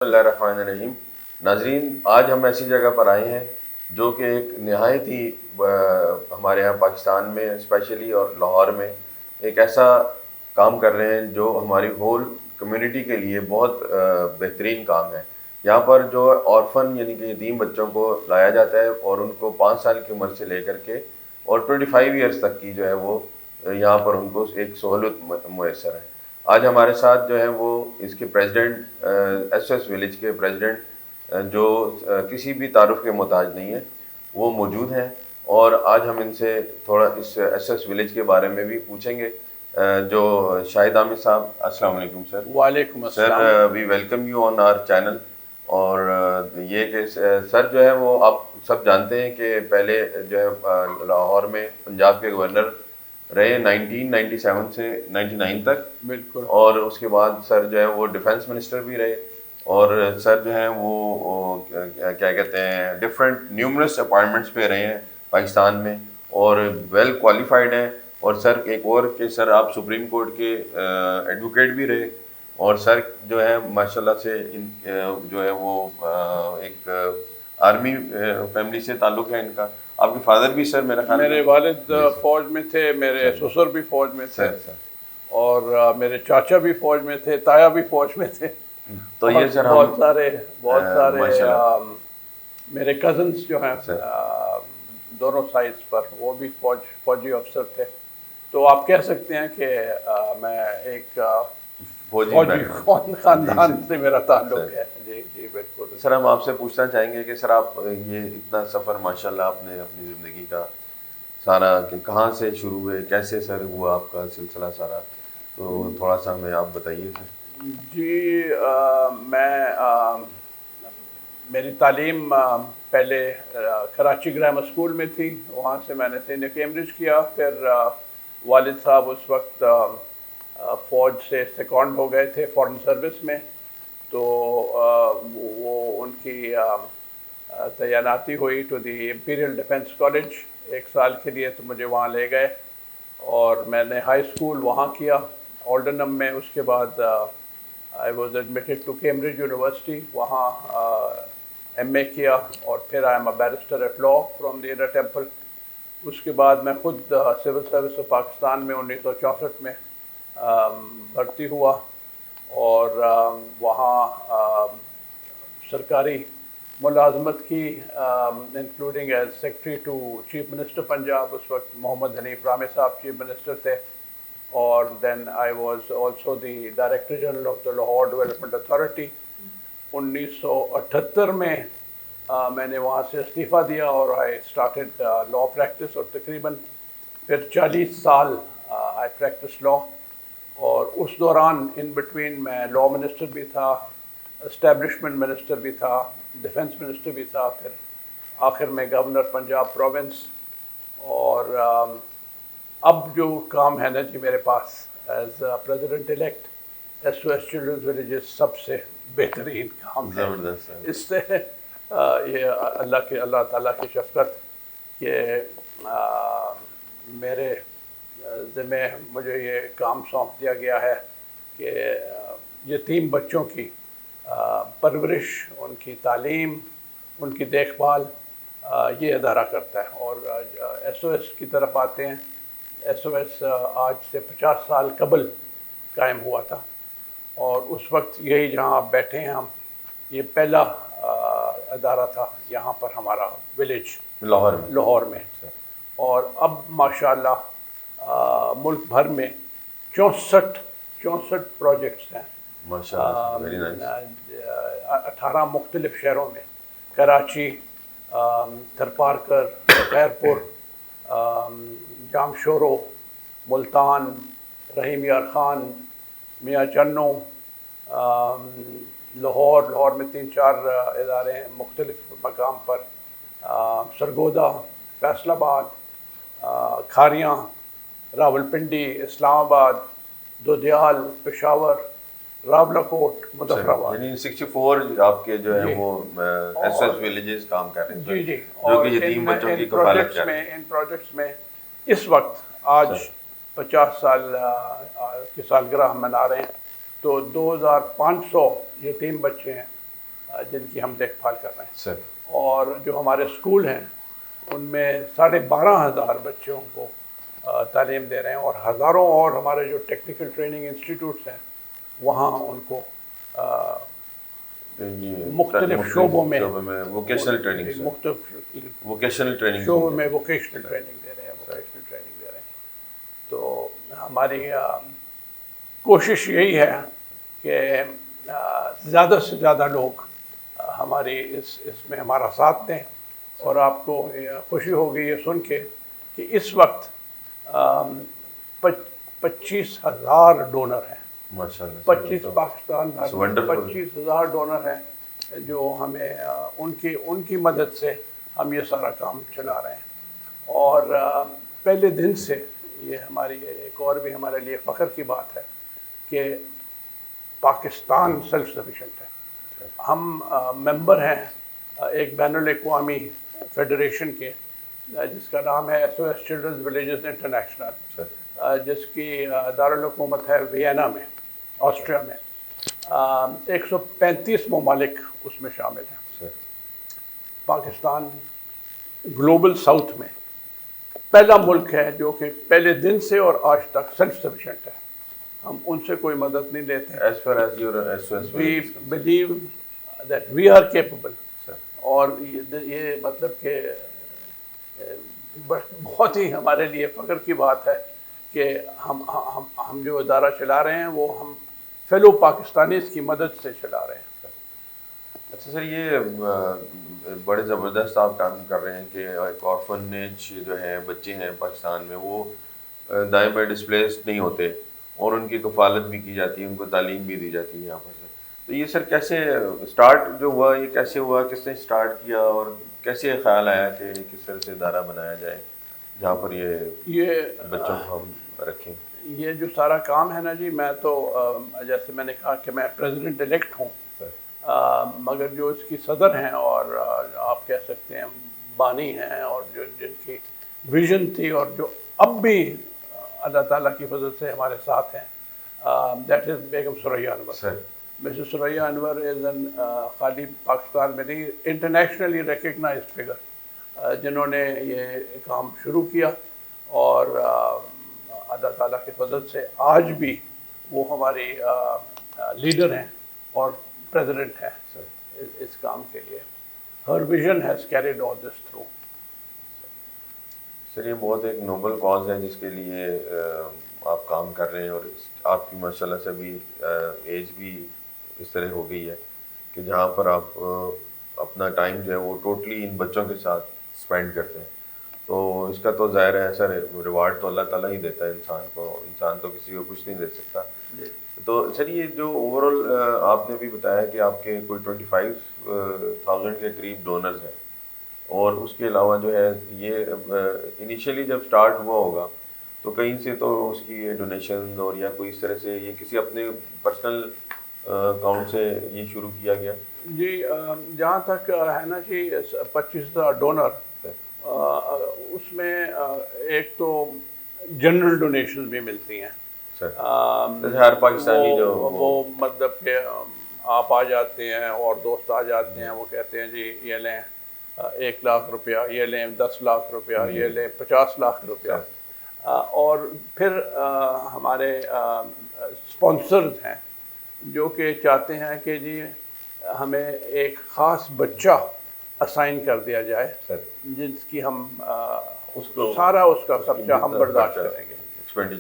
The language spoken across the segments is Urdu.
اللہ الرحمن الرحیم۔ ناظرین، آج ہم ایسی جگہ پر آئے ہیں جو کہ ایک نہایت ہی ہمارے یہاں پاکستان میں اسپیشلی اور لاہور میں ایک ایسا کام کر رہے ہیں جو ہماری ہول کمیونٹی کے لیے بہت بہترین کام ہے۔ یہاں پر جو آرفن یعنی کہ یتیم بچوں کو لایا جاتا ہے اور ان کو 5 سال کی عمر سے لے کر کے اور 25 ایئرس تک کی جو ہے وہ یہاں پر ان کو ایک سہولت میسر ہے۔ آج ہمارے ساتھ جو ہیں وہ اس کے پریزیڈنٹ ایس ایس ولیج کے پریزیڈنٹ جو کسی بھی تعارف کے محتاج نہیں ہیں، وہ موجود ہیں، اور آج ہم ان سے تھوڑا اس ایس ایس ولیج کے بارے میں بھی پوچھیں گے۔ جو شاہد عامر صاحب، السلام علیکم سر۔ وعلیکم السلام sir, we welcome you on our channel. اور یہ کہ سر جو ہے وہ آپ سب جانتے ہیں کہ پہلے جو ہے لاہور میں پنجاب کے گورنر رہے 1997 سے 99 تک، بالکل، اور اس کے بعد سر جو ہے وہ ڈیفنس منسٹر بھی رہے، اور سر جو ہیں وہ کیا کہتے ہیں ڈفرینٹ نیومرس اپائنٹمنٹس پہ رہے ہیں پاکستان میں، اور ویل کوالیفائڈ ہیں۔ اور سر ایک اور کہ سر آپ سپریم کورٹ کے ایڈوکیٹ بھی رہے، اور سر جو ہے ماشاءاللہ سے جو ہے وہ ایک آرمی فیملی سے تعلق ہے ان کا۔ آپ کے فادر بھی سر میرا خیال میرے والد فوج میں تھے، میرے سسر بھی فوج میں تھے، اور میرے چاچا بھی فوج میں تھے، تایا بھی فوج میں تھے۔ تو یہ سر بہت سارے ماشاءاللہ میرے کزنس جو ہیں دونوں سائڈس پر وہ بھی فوجی افسر تھے۔ تو آپ کہہ سکتے ہیں کہ میں ایک فوجی خاندان سے میرا تعلق ہے۔ جی جی بالکل سر، ہم آپ سے پوچھنا چاہیں گے کہ سر آپ یہ اتنا سفر ماشاءاللہ آپ نے اپنی زندگی کا سارا کہ کہاں سے شروع ہوئے، کیسے سر ہوا آپ کا سلسلہ سارا، تو تھوڑا سا ہمیں آپ بتائیے سر۔ جی، میری تعلیم پہلے کراچی گرامر اسکول میں تھی، وہاں سے میں نے سینئر کیمبرج کیا۔ پھر والد صاحب اس وقت فوج سے سیکونڈ ہو گئے تھے فارن سروس میں، تو وہ ان کی تعیناتی ہوئی to the Imperial Defence College 1 سال کے لیے، تو مجھے وہاں لے گئے اور میں نے ہائی اسکول وہاں کیا آلڈرنم میں۔ اس کے بعد I was admitted to Cambridge University، وہاں ایم اے کیا، اور پھر I am a barrister at law from the Inner Temple۔ اس کے بعد میں خود سول سروس آف پاکستان میں 1964 میں بھرتی ہوا، اور وہاں سرکاری ملازمت کی، including as secretary to chief minister Punjab. اس وقت محمد حنیف رامے صاحب چیف منسٹر تھے، اور then I was also the director general of the Lahore development authority. 1978 میں میں نے وہاں سے استعفیٰ دیا اور آئی اسٹارٹیڈ لا پریکٹس، اور تقریباً پھر 40 سال آئی پریکٹس لا۔ اور اس دوران ان بٹوین میں لا منسٹر بھی تھا، اسٹیبلشمنٹ منسٹر بھی تھا، ڈیفنس منسٹر بھی تھا، پھر آخر میں گورنر پنجاب پروونس۔ اور اب جو کام ہے نا جی میرے پاس as president elect S O S children's villages, سب سے بہترین کام ہے۔ اس سے یہ اللہ تعالیٰ کی شفقت کہ میرے ذمہ مجھے یہ کام سونپ دیا گیا ہے کہ یتیم بچوں کی پرورش، ان کی تعلیم، ان کی دیکھ بھال یہ ادارہ کرتا ہے۔ اور ایس او ایس کی طرف آتے ہیں۔ ایس او ایس آج سے 50 سال قبل قائم ہوا تھا، اور اس وقت یہی جہاں آپ بیٹھے ہیں ہم، یہ پہلا ادارہ تھا یہاں پر ہمارا ولیج لاہور میں۔ اور اب ماشاءاللہ ملک بھر میں 64 پروجیکٹس ہیں، 18 مختلف شہروں میں، کراچی، تھرپارکر، خیر پور، جام شورو، ملتان، رحیم یار خان، میاں چنو، لاہور میں 3-4 ادارے ہیں مختلف مقام پر، سرگودا، فیصل آباد، کھاریاں، راولپنڈی، اسلام آباد، دودیال، پشاور، راولہ کوٹ، مظفر آباد۔ یعنی 64 آپ کے جو ہے وہ ایس ایس ولیجز کام کر رہے ہیں جی جی، جو کہ یتیم بچوں کی کفالت کر رہے ہیں۔ ان پروجیکٹس میں اس وقت آج 50 سال کی سالگرہ ہم منا رہے ہیں، تو 2500 یتیم بچے ہیں جن کی ہم دیکھ بھال کر رہے ہیں. سر اور جو ہمارے اسکول ہیں ان میں 12,500 بچوں کو تعلیم دے رہے ہیں، اور ہزاروں اور ہمارے جو ٹیکنیکل ٹریننگ انسٹیٹیوٹس ہیں وہاں ان کو مختلف شعبوں میں ووکیشنل ٹریننگ مختلف ووکیشنل ٹریننگ شعبوں میں ووکیشنل ٹریننگ دے رہے ہیں، ووکیشنل ٹریننگ دے رہے ہیں. تو ہماری کوشش یہی ہے کہ زیادہ سے زیادہ لوگ ہماری اس میں ہمارا ساتھ دیں. اور آپ کو خوشی ہوگی یہ سن کے کہ اس وقت 25,000 ڈونر ہیں. ماشاء اللہ 25 پاکستان 25,000 ڈونر ہیں جو ہمیں ان کی مدد سے ہم یہ سارا کام چلا رہے ہیں. اور پہلے دن سے یہ ہماری ایک اور بھی ہمارے لیے فخر کی بات ہے کہ پاکستان سیلف سفیشینٹ ہے. ہم ممبر ہیں ایک بین الاقوامی فیڈریشن کے جس کا نام ہے SOS چلڈرنز ولیجز انٹرنیشنل، جس کی دارالحکومت ہے وینا میں، آسٹریا میں. 135 ممالک اس میں شامل ہیں. پاکستان گلوبل ساؤتھ میں پہلا ملک ہے جو کہ پہلے دن سے اور آج تک سیلف سفیشینٹ ہے. ہم ان سے کوئی مدد نہیں لیتے. As far as your SOS We believe that we are capable. اور یہ مطلب کہ بہت ہی ہمارے لیے فخر کی بات ہے کہ ہم جو ادارہ چلا رہے ہیں وہ ہم فیلو پاکستانیز کی مدد سے چلا رہے ہیں. اچھا سر، یہ بڑے زبردست آپ کام کر رہے ہیں کہ ایک آرفنیج جو ہے بچے ہیں پاکستان میں وہ دائیں بائیں ڈسپلیس نہیں ہوتے اور ان کی کفالت بھی کی جاتی ہے، ان کو تعلیم بھی دی جاتی ہے یہاں پر. تو یہ سر کیسے اسٹارٹ جو ہوا، یہ کیسے ہوا، کس نے اسٹارٹ کیا اور کیسے خیال آیا کہ کس طرح سے ادارہ بنایا جائے جہاں پر یہ بچوں کو ہم رکھیں؟ یہ جو سارا کام ہے نا جی، میں تو جیسے میں نے کہا کہ میں پریزیڈنٹ الیکٹ ہوں، مگر جو اس کی صدر ہیں اور آپ کہہ سکتے ہیں بانی ہیں، اور جو جن کی ویژن تھی اور جو اب بھی اللہ تعالیٰ کی فضل سے ہمارے ساتھ ہیں، that is Begum Suraiya Anwar. Mrs Suraiya Anwar is an خالی پاکستان میں نہیں، انٹرنیشنلی ریکگنائزڈ فگر جنہوں نے یہ کام شروع کیا. اور اللہ تعالیٰ کی فضل سے آج بھی وہ ہماری لیڈر ہیں اور پریزیڈنٹ ہیں اس کام کے لیے. ہر vision has carried all this through. Sir یہ بہت ایک نوبل کاز ہے جس کے لیے آپ کام کر رہے ہیں، اور آپ کی ماشاء اللہ سے بھی ایج بھی اس طرح ہو گئی ہے کہ جہاں پر آپ اپنا ٹائم جو ہے وہ ٹوٹلی ان بچوں کے ساتھ اسپینڈ کرتے ہیں. تو اس کا تو ظاہر ہے سر ریوارڈ تو اللہ تعالیٰ ہی دیتا ہے انسان کو، انسان تو کسی کو کچھ نہیں دے سکتا. تو سر یہ جو اوور آل آپ نے بھی بتایا کہ آپ کے کوئی 25,000 کے قریب ڈونرز ہیں، اور اس کے علاوہ جو ہے یہ انیشیلی جب سٹارٹ ہوا ہوگا تو کہیں سے تو اس کی ڈونیشن اور یا کوئی اس طرح سے یہ کسی اپنے پرسنل اکاؤنٹ سے یہ شروع کیا گیا؟ جی جہاں تک ہے نا جی 25,000 ڈونر، اس میں ایک تو جنرل ڈونیشن بھی ملتی ہیں. ہر پاکستانی جو وہ مطلب کہ آپ آ جاتے ہیں اور دوست آ جاتے ہیں، وہ کہتے ہیں جی یہ لیں 1 لاکھ روپیہ، یہ لیں 10 لاکھ روپیہ، یہ لیں 50 لاکھ روپیہ. اور پھر ہمارے اسپانسرز ہیں جو کہ چاہتے ہیں کہ جی ہمیں ایک خاص بچہ اسائن کر دیا جائے جس کی ہم سارا اس کا خرچہ ہم برداشت کریں گے.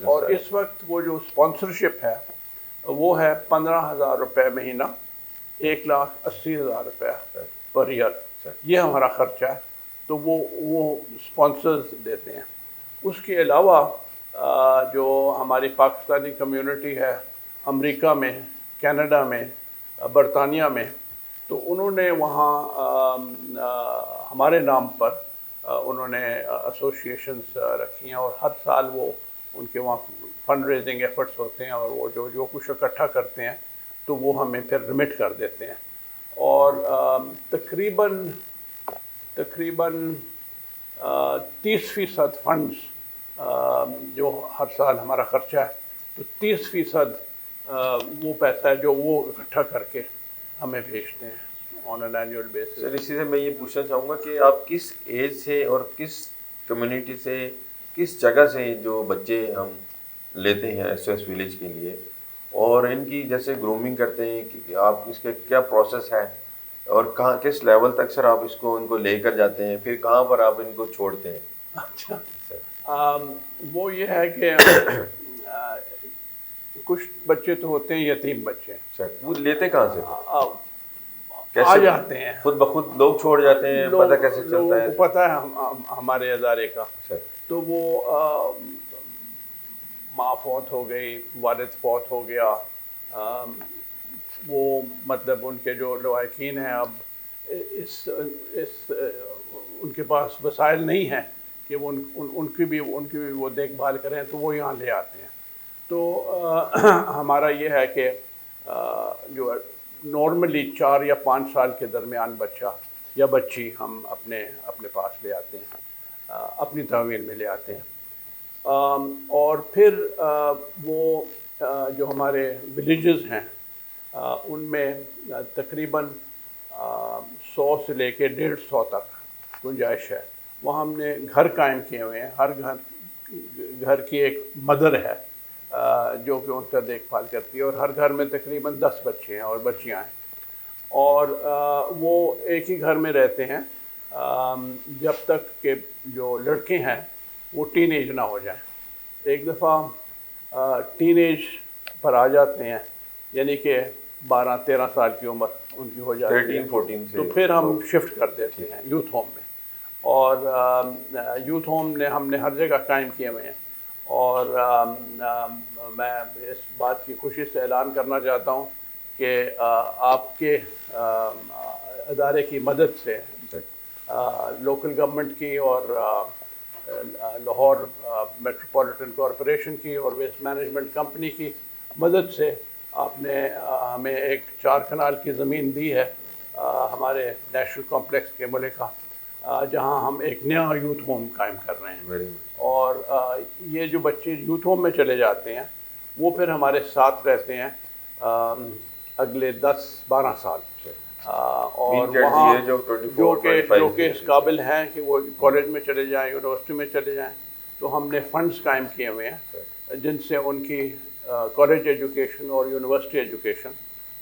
اور اس وقت وہ جو اسپانسرشپ ہے وہ ہے 15,000 روپے مہینہ، 1,80,000 روپے پر ایئر. یہ ہمارا خرچہ ہے، تو وہ اسپانسرز دیتے ہیں. اس کے علاوہ جو ہماری پاکستانی کمیونٹی ہے امریکہ میں، کینیڈا میں، برطانیہ میں، تو انہوں نے وہاں ہمارے نام پر انہوں نے ایسوسیشنز رکھی ہیں، اور ہر سال وہ ان کے وہاں فنڈ ریزنگ ایفرٹس ہوتے ہیں، اور وہ جو کچھ اکٹھا کرتے ہیں تو وہ ہمیں پھر ریمٹ کر دیتے ہیں. اور تقریباً 30% فنڈز جو ہر سال ہمارا خرچہ ہے، تو 30% وہ پیسہ ہے جو وہ اکٹھا کر کے ہمیں بھیجتے ہیں. on an annual basis. سر اسی سے میں یہ پوچھنا چاہوں گا کہ آپ کس ایج سے اور کس کمیونٹی سے, کس جگہ سے جو بچے ہم لیتے ہیں ایس او ایس ولیج کے لیے, اور ان کی جیسے گرومنگ کرتے ہیں کہ آپ اس کے کیا پروسیس ہے, اور کہاں کس لیول تک سر آپ اس کو ان کو لے کر جاتے ہیں, پھر کہاں پر آپ ان کو چھوڑتے ہیں؟ اچھا, وہ یہ ہے کہ کچھ بچے تو ہوتے ہیں یتیم بچے, سر وہ لیتے کہاں سے, آ جاتے ہیں خود بخود لوگ چھوڑ جاتے ہیں, پتہ کیسے چلتا لوگوں ہے؟ کو پتہ ہے ہمارے ادارے کا, تو وہ ماں فوت ہو گئی, والد فوت ہو گیا, وہ مطلب ان کے جو لواحقین ہیں اب اس ان کے پاس وسائل نہیں ہیں کہ وہ ان کی بھی وہ دیکھ بھال کریں, تو وہ یہاں لے آتے ہیں. تو ہمارا یہ ہے کہ جو نارملی 4 یا 5 سال کے درمیان بچہ یا بچی ہم اپنے پاس لے آتے ہیں, اپنی تحویل میں لے آتے ہیں. اور پھر وہ جو ہمارے ولیجز ہیں ان میں تقریباً 100 سے لے کے 150 تک گنجائش ہے. وہاں ہم نے گھر قائم کیے ہوئے ہیں, ہر گھر کی ایک مدر ہے جو کہ ان کا دیکھ بھال کرتی ہے, اور ہر گھر میں تقریباً 10 بچے ہیں اور بچیاں ہیں, اور وہ ایک ہی گھر میں رہتے ہیں جب تک کہ جو لڑکے ہیں وہ ٹین ایج نہ ہو جائیں. ایک دفعہ ٹین ایج پر آ جاتے ہیں, یعنی کہ 12-13 سال کی عمر ان کی ہو جاتی ہے, 13-14 سے تو پھر ہم شفٹ کر دیتے ہیں یوتھ ہوم میں. اور یوتھ ہوم نے ہم نے ہر جگہ قائم کیے ہوئے ہیں, اور میں اس بات کی خوشی سے اعلان کرنا چاہتا ہوں کہ آپ کے ادارے کی مدد سے لوکل گورنمنٹ کی اور لاہور میٹروپولیٹن کارپوریشن کی اور ویسٹ مینجمنٹ کمپنی کی مدد سے آپ نے ہمیں ایک 4 کنال کی زمین دی ہے ہمارے نیشنل کمپلیکس کے ملکہ, جہاں ہم ایک نیا یوتھ ہوم قائم کر رہے ہیں. اور یہ جو بچے یوتھ ہوم میں چلے جاتے ہیں وہ پھر ہمارے ساتھ رہتے ہیں اگلے 10-12 سال, اور وہاں جو کہ اس قابل ہیں کہ وہ کالج میں چلے جائیں, یونیورسٹی میں چلے جائیں, تو ہم نے فنڈز قائم کیے ہوئے ہیں جن سے ان کی کالج ایجوکیشن اور یونیورسٹی ایجوکیشن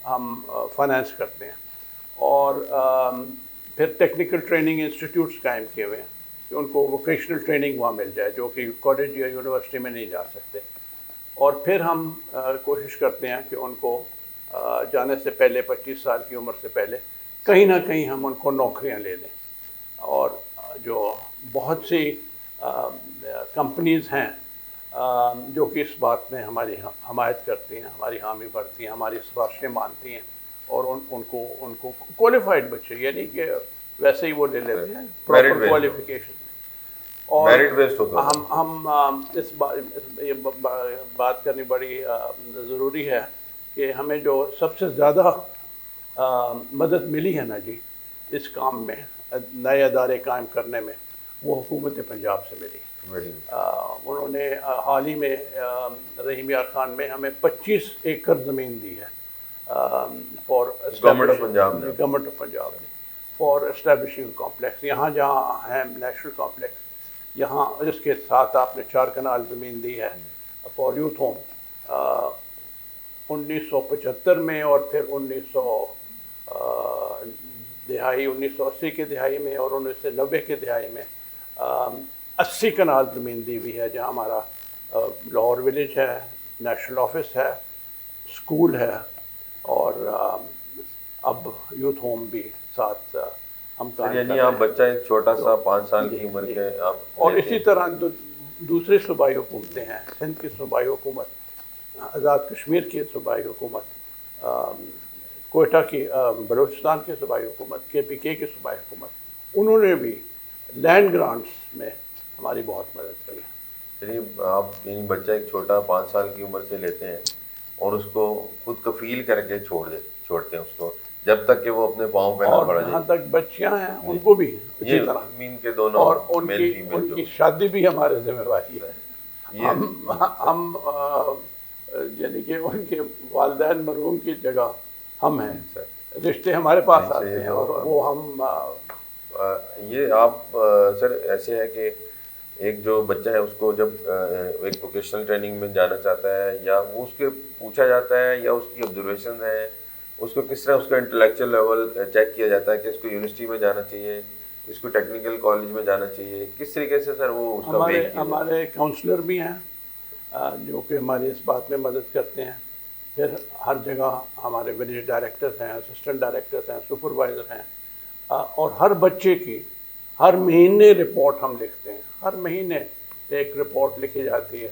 ہم فائنینس کرتے ہیں. اور پھر ٹیکنیکل ٹریننگ انسٹیٹیوٹس قائم کیے ہوئے ہیں کہ ان کو ووکیشنل ٹریننگ وہاں مل جائے جو کہ کالج یا یونیورسٹی میں نہیں جا سکتے. اور پھر ہم کوشش کرتے ہیں کہ ان کو جانے سے پہلے 25 سال کی عمر سے پہلے کہیں نہ کہیں ہم ان کو نوکریاں لے دیں. اور جو بہت سی کمپنیز ہیں جو کہ اس بات میں ہماری حمایت کرتی ہیں, ہماری حامی بڑھتی ہیں, ہماری سفارشیں مانتی ہیں, اور ان کو کوالیفائڈ بچے, یعنی کہ ویسے ہی وہ لے لیتے ہیں پراپر کوالیفیکیشن. اور ہم اس بات کرنی بڑی ضروری ہے کہ ہمیں جو سب سے زیادہ مدد ملی ہے نا جی اس کام میں, نئے ادارے قائم کرنے میں, وہ حکومت پنجاب سے ملی. انہوں نے حال ہی میں رحیم یار خان میں ہمیں 25 ایکڑ زمین دی ہے فار گورنمنٹ آف پنجاب نے فار اسٹیبلشنگ کمپلیکس. یہاں جہاں ہے نیشنل کمپلیکس, یہاں اس کے ساتھ آپ نے 4 کنال زمین دی ہے فار یوتھ ہوم. 1975 میں اور پھر 1980 کے دہائی میں اور 1990 کے دہائی میں 80 کنال زمین دی ہوئی ہے, جہاں ہمارا لاہور ولیج ہے, نیشنل آفس ہے, اسکول ہے, اور اب یوتھ ہوم بھی ساتھ ہم کام کر رہے ہیں. یعنی آپ بچہ ایک چھوٹا سا 5 سال کی عمر کے آپ, اور اسی طرح دوسری صوبائی حکومتیں ہیں, سندھ کی صوبائی حکومت, آزاد کشمیر کی صوبائی حکومت, کوئٹہ کی, بلوچستان کی صوبائی حکومت, KPK کی صوبائی حکومت, انہوں نے بھی لینڈ گرانٹس میں ہماری بہت مدد کری. یعنی آپ بچہ ایک چھوٹا 5 سال کی عمر سے لیتے ہیں اور اس کو خود کفیل کر کے چھوڑتے ہیں اس کو جب تک کہ وہ اپنے پاؤں پہ نہ پڑ جائے. جہاں تک بچیاں ہیں ان کو بھی اسی طرح, زمین کے دونوں, اور ان کی شادی بھی ہمارے ذمہ داری ہے. ہم یعنی کہ ان کے والدین مرحوم کی جگہ ہم ہیں, رشتے ہمارے پاس نہیں، آتے صحیح ہیں ہے، اور وہ ہم یہ آپ سر ایسے ہے کہ ایک جو بچہ ہے اس کو جب ایک ووکیشنل ٹریننگ میں جانا چاہتا ہے یا وہ اس کے پوچھا جاتا ہے یا اس کی آبزرویشن ہے، اس کو کس طرح اس کا انٹلیکچوئل لیول چیک کیا جاتا ہے کہ اس کو یونیورسٹی میں جانا چاہیے، اس کو ٹیکنیکل کالج میں جانا چاہیے، کس طریقے سے سر وہ اس کا ویٹ کیا جاتا ہمارے کاؤنسلر بھی ہیں جو کہ ہماری اس بات میں مدد کرتے ہیں. پھر ہر جگہ ہمارے ولیج ڈائریکٹرز ہیں، اسسٹنٹ ڈائریکٹرز ہیں، سپروائزر ہیں، اور ہر بچے کی ہر مہینے رپورٹ ہم لکھتے ہیں. ہر مہینے ایک رپورٹ لکھی جاتی ہے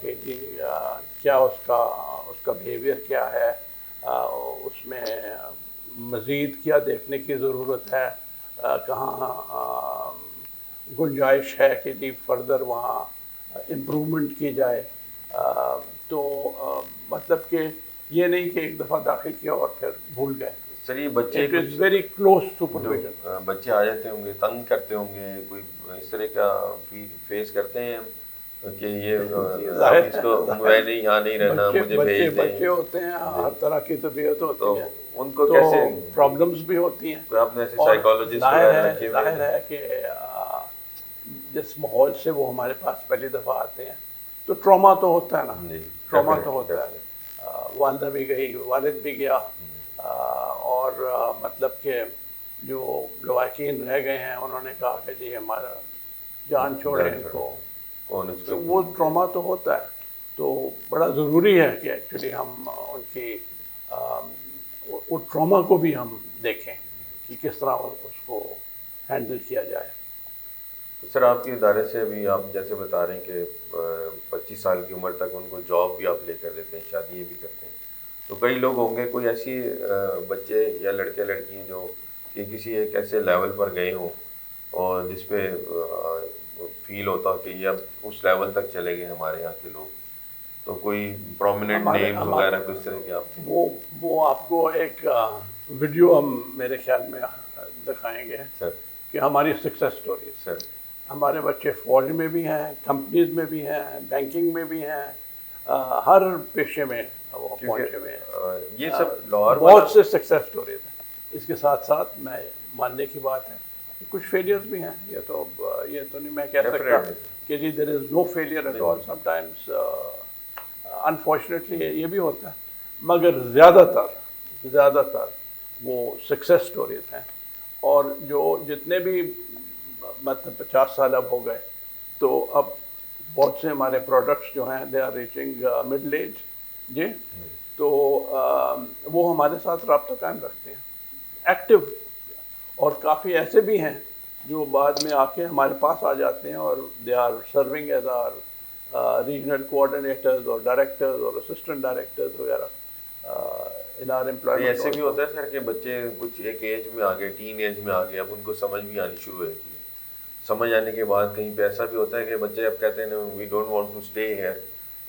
کہ جی کیا اس کا بیہیویئر کیا ہے، اس میں مزید کیا دیکھنے کی ضرورت ہے، کہاں گنجائش ہے کہ جی فردر وہاں امپرومنٹ کی جائے. تو مطلب کہ یہ نہیں کہ ایک دفعہ داخل کیا اور پھر بھول گئے. سر یہ بچے اٹ از ویری کلوز جو سپرویژن. بچے آ جاتے ہوں گے، تنگ کرتے ہوں گے، کوئی اس طرح کا فیس کرتے ہیں کہ یہ آپ اس کو میں نہیں یہاں نہیں رہنا، مجھے بھیج دیں، بچے ہوتے ہیں، ہر طرح کی طبیعت تو ہوتی ہے، ان کو تو کیسے پرابلمس بھی ہوتی ہیں. کوئی آپ نے ایسے اور سائیکالوجسٹ وغیرہ رکھے ہوئے ظاہر ہے کہ جس ماحول سے وہ ہمارے پاس پہلی دفعہ آتے ہیں تو ٹراما تو ہوتا ہے نا، جی ٹراما تو ہوتا ہے. والدہ بھی گئی، والد بھی گیا، اور مطلب کہ جو لواحقین رہ گئے ہیں انہوں نے کہا کہ جی ہمارا جان چھوڑے ان کو. کون اس تو کو وہ ٹراما تو ہوتا ہے. تو بڑا ضروری ہے کہ ایکچولی ہم ان کی وہ ٹراما کو بھی ہم دیکھیں کہ کس طرح اس کو ہینڈل کیا جائے. سر آپ کے ادارے سے ابھی آپ جیسے بتا رہے ہیں کہ 25 سال کی عمر تک ان کو جاب بھی آپ لے کر دیتے ہیں، شادی بھی کرتے ہیں، تو کئی لوگ ہوں گے، کوئی ایسی بچے یا لڑکے لڑکیاں جو کہ کسی ایک ایسے لیول پر گئے ہوں اور جس پہ فیل ہوتا ہو کہ یہ اب اس لیول تک چلے گئے ہمارے یہاں کے لوگ، تو کوئی پرومیننٹ نیمز وغیرہ کچھ طرح کے آپ وہ آپ کو ایک ویڈیو ہم میرے خیال میں دکھائیں گے سر کہ ہماری سکسیس سٹوریز. سر ہمارے بچے فوج میں بھی ہیں، کمپنیز میں بھی ہیں، بینکنگ میں بھی ہیں، ہر پیشے میں وہ پہنچے ہوئے ہیں. یہ سب لاہور بہت سے سکسیس سٹوریز ہیں. اس کے ساتھ ساتھ میں ماننے کی بات ہے کہ کچھ فیلیئرز بھی ہیں. یہ تو نہیں میں کہہ سکتا کہ جی there is no failure at all. Sometimes unfortunately یہ بھی ہوتا ہے، مگر زیادہ تر وہ سکسیس سٹوریز ہیں. اور جو جتنے بھی مطلب 50 سال اب ہو گئے تو اب بہت سے ہمارے پروڈکٹس جو ہیں they are reaching middle age. جی تو وہ ہمارے ساتھ رابطہ قائم رکھتے ہیں ایکٹیو. اور کافی ایسے بھی ہیں جو بعد میں آ کے ہمارے پاس آ جاتے ہیں اور they are serving as our regional coordinators اور ڈائریکٹرز اور اسسٹنٹ ڈائریکٹرز وغیرہ ان آر امپلائمنٹ. ایسے بھی ہوتا ہے سر کہ بچے کچھ ایک ایج میں آ گئے، ٹین ایج میں آ گئے، اب ان کو سمجھ بھی آنی شروع ہوتی ہے. سمجھ آنے کے بعد کہیں پہ ایسا بھی ہوتا ہے کہ بچے اب کہتے ہیں we don't want to stay here.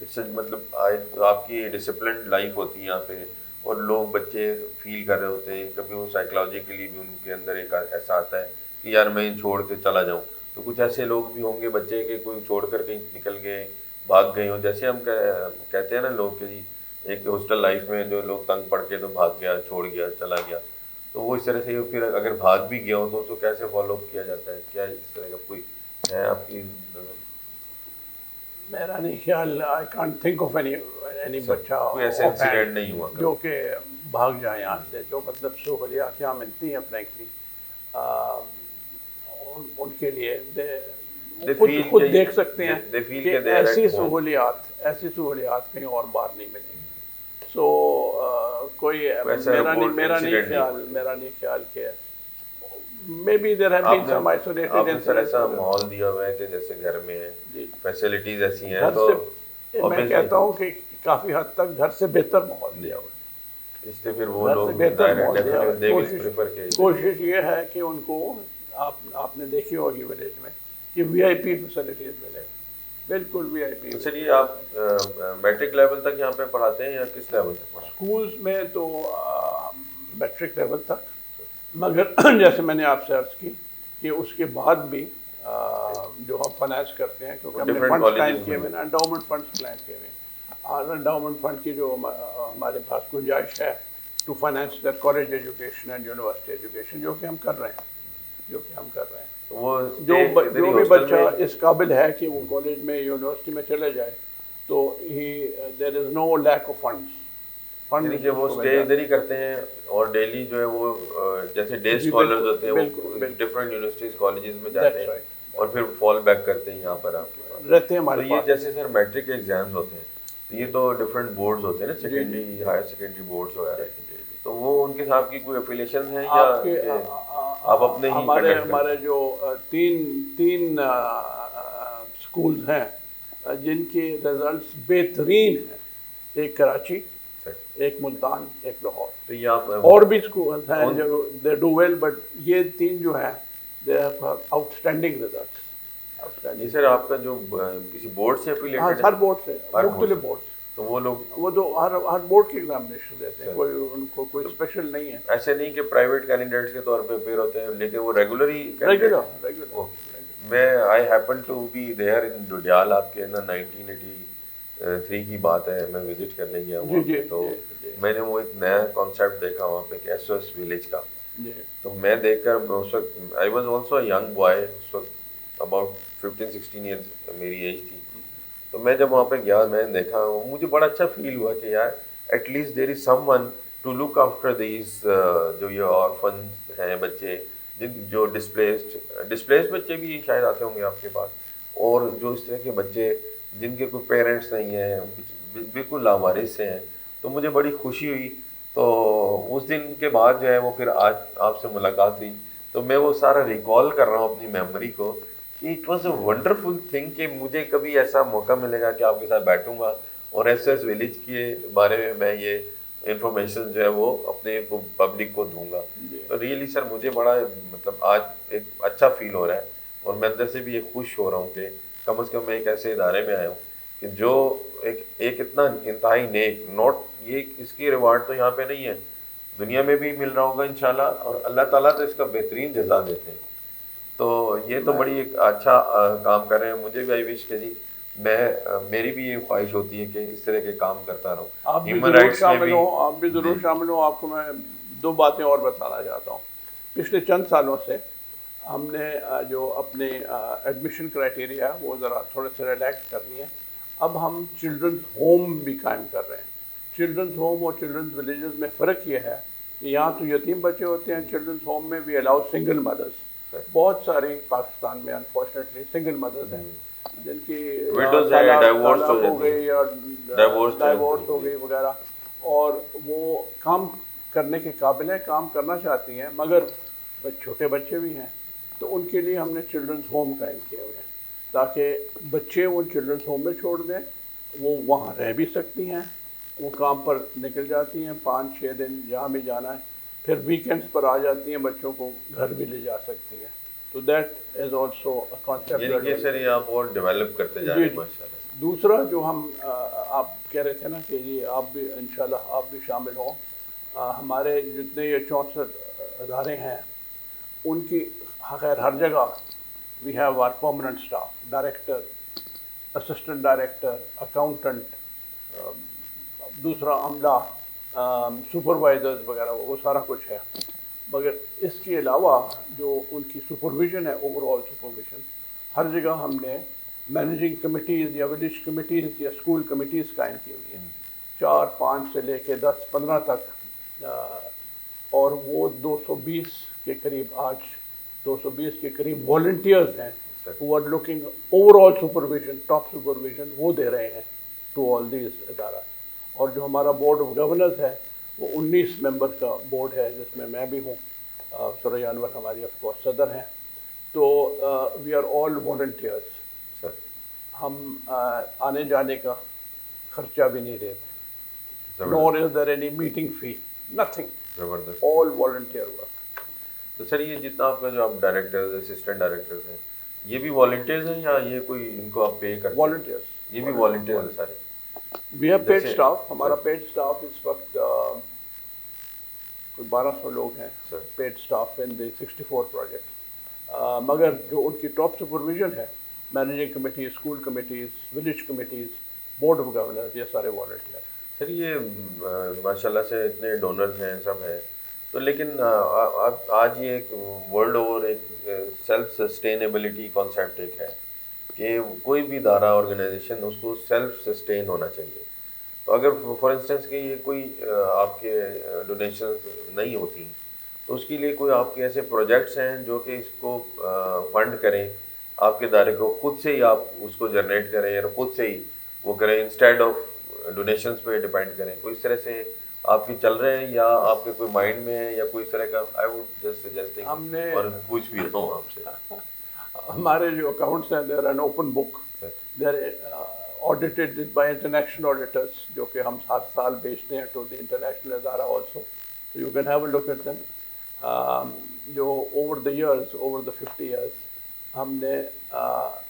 It's مطلب آپ کی ڈسپلنڈ لائف ہوتی ہے یہاں پہ اور لوگ بچے فیل کر رہے ہوتے ہیں. کبھی وہ سائیکلوجیکلی بھی ان کے اندر ایک ایسا آتا ہے کہ یار میں چھوڑ کے چلا جاؤں. تو کچھ ایسے لوگ بھی ہوں گے بچے کہ کوئی چھوڑ کر کہیں نکل گئے، بھاگ گئے ہوں. جیسے ہم کہتے ہیں نا لوگ کہ جی ایک ہاسٹل لائف میں جو لوگ تنگ پڑ کے تو بھاگ گیا، چھوڑ گیا، چلا گیا. تو وہ اس طرح سے پھر اگر بھاگ بھی گیا ہو تو اس کو کیسے فالو اپ کیا جاتا ہے؟ کیا اس طرح کا کوئی ہے آپ کی؟ میرا نہیں خیال، I can't think of any بچہ کوئی ایسا انسیڈنٹ نہیں ہوا جو کہ بھاگ جائے یہاں سے. جو مطلب سہولیات یہاں ملتی ہیں فرینکلی ان کے لیے خود دیکھ سکتے ہیں کہ ایسی سہولیات کہیں اور باہر نہیں ملیں. سو کوئی میرا نہیں خیال کہ may be there have been some isolated incidents. ایسا ماحول دیا ہوا ہے کہ جیسے گھر میں ہے، فیسلٹیز ایسی ہیں تو میں کہتا ہوں کہ کافی حد تک گھر سے بہتر ماحول دیا ہوا ہے. اس سے پھر وہ لوگ کوشش یہ ہے کہ ان کو آپ نے دیکھی ہوگی ولیج میں کہ وی آئی پی فیسلٹیز ملے. بالکل وی آئی پی. سر یہ آپ میٹرک لیول تک یہاں پہ پڑھاتے ہیں یا کس لیول تک پڑھاتے ہیں؟ اسکولز میں تو میٹرک لیول تک، مگر جیسے میں نے آپ سے عرض کی کہ اس کے بعد بھی جو ہم فائنانس کرتے ہیں کیونکہ ہم نے فنڈس قائم کیے ہوئے نا، انڈاؤمنٹ فنڈس قائم کیے ہوئے ہیں. اور انڈاؤمنٹ فنڈ کی جو ہمارے پاس گنجائش ہے to finance their college education and university education, جو کہ ہم کر رہے ہیں. وہ جو بھی بچہ اس قابل ہے کہ وہ کالج میں یونیورسٹی میں چلے جائے تو there is no lack of funds. یعنی کہ وہ اسٹے ادھر ہی کرتے ہیں اور ڈیلی جو ہے وہ جیسے ڈے اسکالرز ہوتے ہیں وہ ڈفرینٹ یونیورسٹیز کالجز میں جاتے ہیں اور پھر فال بیک کرتے ہیں یہاں پر آپ کے پاس رہتے ہیں ہمارے پاس. یہ جیسے سر میٹرک کے ایگزامز ہوتے ہیں تو یہ تو ڈفرینٹ بورڈز ہوتے ہیں نا, سیکنڈری ہائر سیکنڈری بورڈز وغیرہ, تو وہ ان کے ساتھ کی کوئی افیلیشن ہے یا آپ اپنے ہی ہمارے جو تین اسکولز ہیں جن کے رزلٹس بہترین ہیں, ایک کراچی, ایک ملتان, ایک لاہور. تو یہ آپ اور بھی اسکول ہیں جو دے ڈو ویل, بٹ یہ تین جو ہیں they have out standing results. نہیں سر, آپ کا جو کسی بورڈ سے افیلیٹڈ ہر بورڈ سے, مختلف بورڈ, تو وہ لوگ وہ تو ہر بورڈ کی ایگزامینیشن دیتے ہیں, کوئی ان کو کوئی اسپیشل نہیں ہے. ایسے نہیں کہ پرائیویٹ کینڈیڈیٹس کے طور پہ اپیئر ہوتے ہیں, لیکن وہ ریگولر. میں I happen to be there in Dudial, آپ کے نا 1983 کی بات ہے, میں وزٹ کرنے گیا وہاں پہ, تو میں نے وہ ایک نیا کانسیپٹ دیکھا وہاں پہ ایس او ایس ولیج کا. تو میں دیکھ کر اس وقت I was also young boy, اس وقت اباؤٹ 15-16 ایئرس میری ایج تھی. تو میں جب وہاں پہ گیا میں نے دیکھا, مجھے بڑا اچھا فیل ہوا کہ یار at least there is someone to look after these, جو یہ آرفنز ہیں بچے, جو ڈسپلیسڈ بچے بھی شاید آتے ہوں گے آپ کے پاس, اور جو اس طرح کے بچے جن کے کوئی پیرنٹس نہیں ہیں, بالکل لاوارث سے ہیں. تو مجھے بڑی خوشی ہوئی. تو اس دن کے بعد جو ہے وہ پھر آج آپ سے ملاقات ہوئی, تو میں وہ سارا ریکال کر رہا ہوں اپنی میموری کو کہ it was a wonderful thing کہ مجھے کبھی ایسا موقع ملے گا کہ آپ کے ساتھ بیٹھوں گا اور ایس ایس ولیج کے بارے میں یہ انفارمیشن جو ہے وہ اپنے پبلک کو دوں گا. تو ریئلی سر مجھے بڑا مطلب آج ایک اچھا فیل ہو رہا ہے, اور میں اندر سے بھی ایک خوش ہو رہا ہوں کہ کم از کم میں ایک ایسے ادارے میں آیا ہوں کہ جو ایک اتنا انتہائی نیک, نوٹ یہ اس کی ریوارڈ تو یہاں پہ نہیں ہے, دنیا میں بھی مل رہا ہوگا انشاءاللہ, اور اللہ تعالیٰ تو اس کا بہترین جزا دیتے ہیں. تو یہ تو بڑی ایک اچھا کام کر رہے ہیں. مجھے بھی آئی وش کہ جی میری بھی یہ خواہش ہوتی ہے کہ اس طرح کے کام کرتا رہوں. آپ بھی ضرور شامل ہوں, آپ بھی ضرور شامل ہوں. آپ کو میں 2 باتیں اور بتانا چاہتا ہوں. پچھلے چند سالوں سے ہم نے جو اپنے ایڈمیشن کرائٹیریا ہے وہ ذرا تھوڑے سے ریلیکس کر لیے ہیں. اب ہم چلڈرنز ہوم بھی قائم کر رہے ہیں. چلڈرنز ہوم اور چلڈرنز ولیجز میں فرق یہ ہے کہ یہاں تو یتیم بچے ہوتے ہیں, چلڈرنز ہوم میں وی الاؤ سنگل مدرس. بہت ساری پاکستان میں انفارچونیٹلی سنگل مدرس ہیں جن کی ڈائیورس ہو گئی یا ڈائیورس ہو گئی وغیرہ, اور وہ کام کرنے کے قابل ہیں, کام کرنا چاہتی ہیں, مگر چھوٹے بچے بھی ہیں. تو ان کے لیے ہم نے چلڈرنز ہوم قائم کیے ہوئے ہیں تاکہ بچے وہ چلڈرنز ہوم میں چھوڑ دیں, وہ وہاں رہ بھی سکتی ہیں, وہ کام پر نکل جاتی ہیں 5-6 دن جہاں بھی جانا ہے, پھر ویکینڈس پر آ جاتی ہیں, بچوں کو گھر بھی لے جا سکتی ہیں. تو دیٹ از آلسو کانسیپٹ. یہ سر یہ آپ اور ڈیولپ کرتے جا رہے ہیں ماشاءاللہ. دوسرا جو ہم آپ کہہ رہے تھے نا کہ یہ آپ بھی انشاءاللہ آپ بھی شامل ہوں, ہمارے جتنے یہ 64 ادارے ہیں ان کی خیر ہر جگہ we have our permanent staff, director, assistant director, accountant, دوسرا عملہ, سپروائزرز وغیرہ, وہ سارا کچھ ہے. مگر اس کے علاوہ جو ان کی سپرویژن ہے, اوور آل سپرویژن, ہر جگہ ہم نے مینیجنگ کمیٹیز یا ولیج کمیٹیز یا اسکول کمیٹیز قائم کی ہوئی ہیں, 4-5 سے لے کے 10-15 تک, اور وہ 220 کے قریب, آج 220 کے قریب والنٹیئرز ہیں who are looking overall supervision, top supervision, وہ دے رہے ہیں to all these ادارہ. اور جو ہمارا بورڈ آف گورنرز ہے وہ 19 ممبر کا بورڈ ہے جس میں میں بھی ہوں, سوریا انور ہماری آف کورس صدر ہیں. تو وی آر آل والنٹیئرز. ہم آنے جانے کا خرچہ بھی نہیں دیتے, nor is there any meeting fee, nothing, all volunteer work. تو سر یہ جتنا آپ کا جو آپ ڈائریکٹرز, اسسٹنٹ ڈائریکٹرز ہیں, یہ بھی والنٹیئرز ہیں یا یہ کوئی ان کو آپ پے کرتے ہیں؟ والنٹیئرز. یہ بھی والنٹیئرز ہیں سارے. We have paid staff. ہمارا پیڈ اسٹاف اس وقت کوئی 1200 لوگ ہیں paid staff in the 64 project. مگر جو ان کی ٹاپ سپرویژن ہے, managing committee, school committees, village committees, board of governors, یہ سارے والنٹیئر. سر یہ ماشاء اللہ سے اتنے ڈونرز ہیں، سب ہیں، تو لیکن آج یہ ایک ورلڈ اوور ایک سیلف سسٹینیبلٹی کانسیپٹ ایک ہے کہ کوئی بھی ادارہ آرگنائزیشن اس کو سیلف سسٹین ہونا چاہیے. تو اگر فار انسٹنس کہ یہ کوئی آپ کے ڈونیشنز نہیں ہوتی تو اس کے لیے کوئی آپ کے ایسے پروجیکٹس ہیں جو کہ اس کو فنڈ کریں، آپ کے ادارے کو خود سے ہی آپ اس کو جنریٹ کریں یا خود سے ہی وہ کریں انسٹیڈ آف ڈونیشنز پہ ڈپینڈ کریں، کوئی اس طرح سے آپ کے چل رہے ہیں یا آپ کے کوئی مائنڈ میں ہے یا کوئی اس طرح کا؟ آئی ووڈ جسٹ سجیسٹنگ ہم نے اور پوچھ بھی رہا ہوں آپ سے. ہمارے جو اکاؤنٹس ہیں they are an open book, they are audited by international auditors جو کہ ہم ہر سال بھیجتے ہیں ٹو دی انٹرنیشنل ادارہ also, you can have a look at them. جو over the years, over the 50 years ہم نے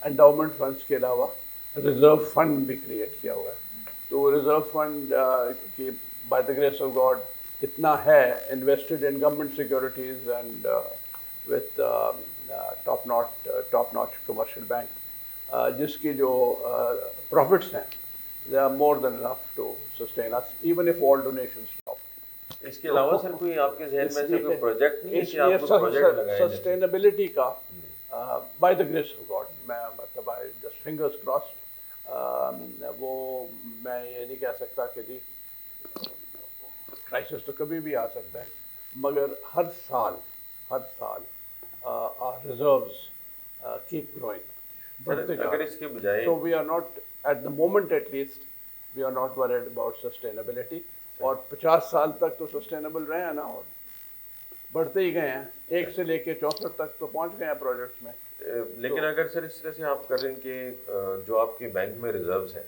انڈاؤمنٹ فنڈس کے علاوہ ریزرو فنڈ بھی کریٹ کیا ہوا ہے. تو ریزرو فنڈ کی by the grace of God اتنا ہے invested in government securities and with top notch commercial bank, جس کی جو پروفٹس ہیں they are more than enough to sustain us even if all donations stop. اس کے علاوہ سر کوئی آپ کے ذہن میں سے کوئی پروجیکٹ نہیں ہے کہ آپ کو پروجیکٹ لگائیں؟ سسٹینیبلٹی کا by the grace of God میں مطلب جسٹ فنگرس کراسڈ، وہ میں یہ نہیں کہہ سکتا کہ جی کرائسس تو کبھی بھی آ سکتا ہے، مگر ہر سال ریزروز کیپ گروئنگ، بڑھتے جا اگر رہے اس کے ہیں. بجائے So we are not at the moment at least we are not worried about sustainability. اور 50 سال تک تو سسٹینیبل رہے ہیں نا، اور بڑھتے ہی گئے ہیں، 1 سے لے کے 64 تک تو پہنچ گئے ہیں پروجیکٹس میں. لیکن اگر سر اس طرح سے آپ کر رہے ہیں کہ جو آپ کے بینک میں ریزروز ہیں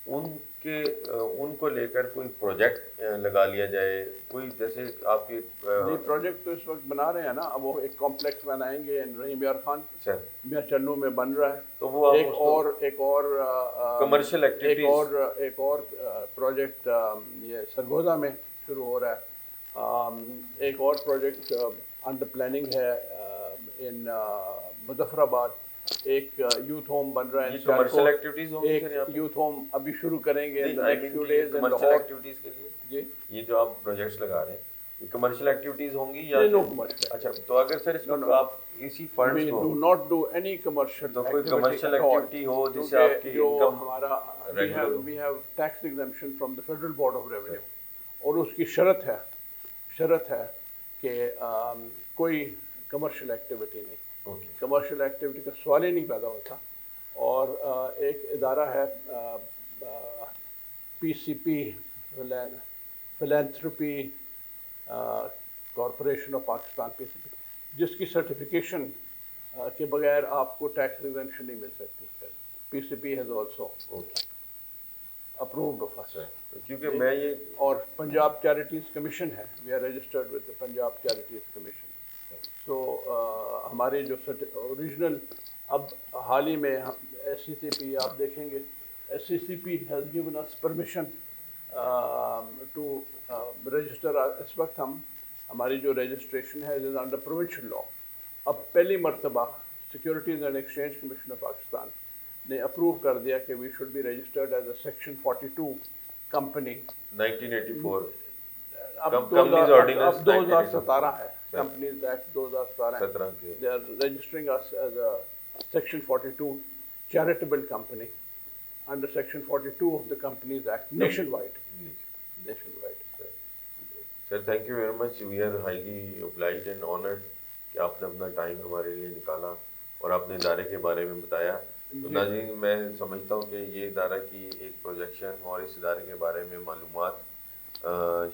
ان کو لے کر کوئی پروجیکٹ لگا لیا جائے، کوئی جیسے آپ کی یہ پروجیکٹ تو اس وقت بنا رہے ہیں نا، اب وہ ایک کمپلیکس بنائیں گے رحیم یار خان سر میاں چنو میں بن رہا ہے، تو وہ ایک اور کمرشل ایکٹیویٹیز، ایک اور پروجیکٹ یہ سرگودا میں شروع ہو رہا ہے، ایک اور پروجیکٹ انڈر پلاننگ ہے ان مظفر آباد، ایک یوتھ ہوم بن رہا ہے، کمرشل ایکٹیویٹیز ہوں گی ایک سر یہاں پہ؟ یوتھ ہوم ابھی شروع کریں گے کمرشل ایکٹیویٹیز کے لیے جی یہ جو آپ پروجیکٹس لگا رہے ہیں یہ کمرشل ایکٹیویٹیز ہوں گی یا نو کمرشل؟ اچھا، تو اگر سر اس کو آپ اسی فنڈس کو do not do any commercial, تو کوئی کمرشل ایکٹیویٹی ہو جس سے آپ کی انکم ہمارا regular, we have tax exemption from the Federal Board of Revenue, اور اس کی شرط ہے کہ کوئی کمرشل ایکٹیویٹی نہیں، کمرشل ایکٹیویٹی کا سوال ہی نہیں پیدا ہوتا. اور ایک ادارہ ہے پی C P فلینتھروپی corporation of Pakistan, P C پی، جس کی سرٹیفکیشن کے بغیر آپ کو ٹیکس ایگزمپشن نہیں مل سکتی. P C P has also approved of us. کیونکہ میں یہ اور پنجاب چیریٹیز کمیشن ہے، we are registered with the Punjab charities commission. So ہمارے جو اوریجنل، اب حال ہی میں ایس سی سی پی آپ دیکھیں گے، S C C P has given us permission to register. اس وقت ہماری جو رجسٹریشن ہے از انڈر پروونشل لا. اب پہلی مرتبہ securities and exchange commission of Pakistan نے اپروو کر دیا کہ we should be registered as a section 42 company. 1984 اب 2017 ہے، کمپنیز ایکٹ 2017 ہے، they are registering us as a section 42 charitable company under section 42 of the companies act nation. Sir thank you very much, we are highly obliged and honoured کہ آپ نے اپنا ٹائم ہمارے لیے نکالا اور اپنے ادارے کے بارے میں بتایا. تو ناظرین، میں سمجھتا ہوں کہ یہ ادارہ کی ایک پروجیکشن اور اس ادارے کے بارے میں معلومات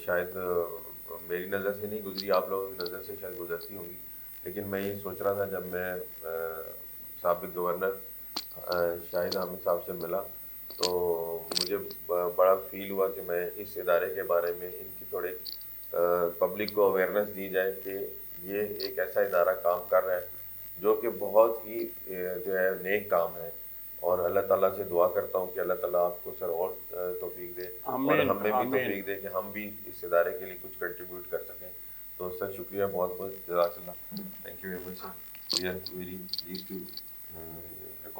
شاید میری نظر سے نہیں گزری، آپ لوگوں کی نظر سے شاید گزرتی ہوں گی، لیکن میں یہ سوچ رہا تھا جب میں سابق گورنر شاہد حامد صاحب سے ملا تو مجھے بڑا فیل ہوا کہ میں اس ادارے کے بارے میں ان کی تھوڑے پبلک کو اویئرنیس دی جائے کہ یہ ایک ایسا ادارہ کام کر رہا ہے جو کہ بہت ہی جو ہے نیک کام ہے. اور اللہ تعالیٰ سے دعا کرتا ہوں کہ اللہ تعالیٰ آپ کو سر اور توفیق دے اور ہمیں بھی توفیق دے کہ ہم بھی اس ادارے کے لیے کچھ کنٹریبیوٹ کر سکیں. تو سر شکریہ، بہت بہت جزاک اللہ. Thank you very much sir, we are very pleased to